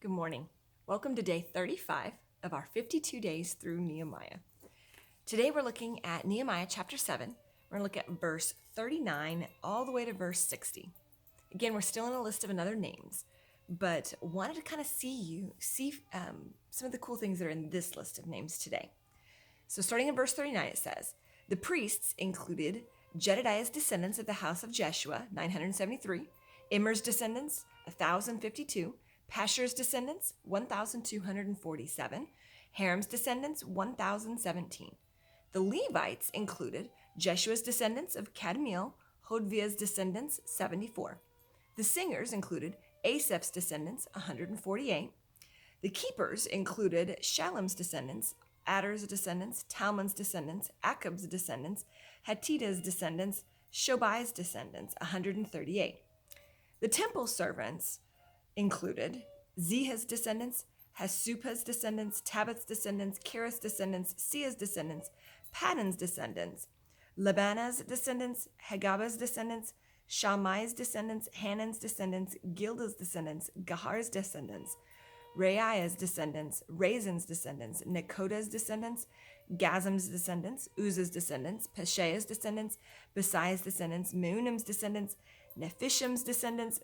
Good morning. Welcome to day 35 of our 52 days through Nehemiah. Today we're looking at Nehemiah chapter 7. We're going to look at verse 39 all the way to verse 60. Again, we're still in a list of another names, but wanted to kind of see some of the cool things that are in this list of names today. So starting in verse 39, it says, the priests included Jedediah's descendants of the house of Jeshua, 973, Immer's descendants, 1,052, Pashur's descendants, 1,247, Haram's descendants, 1,017. The Levites included Jeshua's descendants of Kadmiel, Hodvia's descendants, 74. The singers included Asaph's descendants, 148. The keepers included Shallum's descendants, Adder's descendants, Talmon's descendants, Akab's descendants, Hatita's descendants, Shobai's descendants, 138. The temple servants included Ziha's descendants, Hasupha's descendants, Tabith's descendants, Kerith's descendants, Sia's descendants, Padon's descendants, Labana's descendants, Hagaba's descendants, Shammai's descendants, Hanan's descendants, Gilda's descendants, Gahar's descendants, Reiah's descendants, Razin's descendants, Nekoda's descendants, Gazam's descendants, Uzzah's descendants, Peshea's descendants, Besai's descendants, Meunim's descendants, Nephishim's descendants,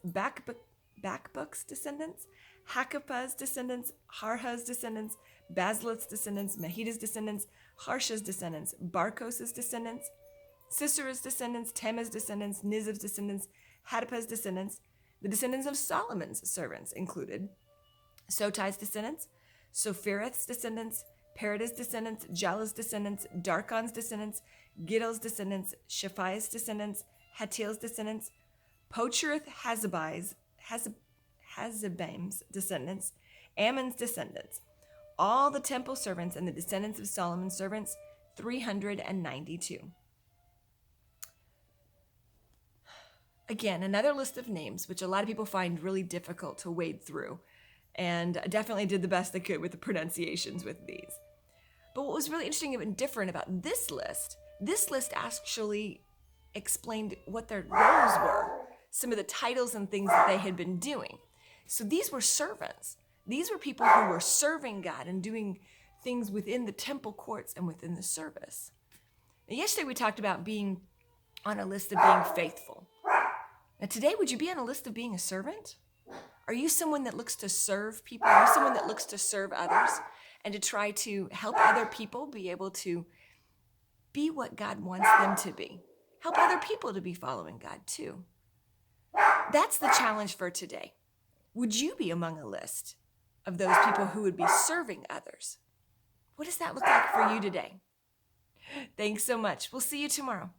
Bakbuk's descendants, Hakapah's descendants, Harha's descendants, Bazluth's descendants, Mehida's descendants, Harsha's descendants, Barkos's descendants, Sisera's descendants, Tema's descendants, Nizav's descendants, Hadapah's descendants. The descendants of Solomon's servants included Sotai's descendants, Sophireth's descendants, Perida's descendants, Jalah's descendants, Darkon's descendants, Giddal's descendants, Shaphai's descendants, Hatil's descendants, Pochereth Hazabam's descendants, Ammon's descendants, all the temple servants and the descendants of Solomon's servants, 392. Again, another list of names, which a lot of people find really difficult to wade through, and definitely did the best they could with the pronunciations with these. But what was really interesting and different about this list actually explained what their roles were, some of the titles and things that they had been doing. So these were servants. These were people who were serving God and doing things within the temple courts and within the service. Now, yesterday we talked about being on a list of being faithful. Now today, would you be on a list of being a servant? Are you someone that looks to serve people? Are you someone that looks to serve others and to try to help other people be able to be what God wants them to be? Help other people to be following God too. That's the challenge for today. Would you be among a list of those people who would be serving others? What does that look like for you today? Thanks so much. We'll see you tomorrow.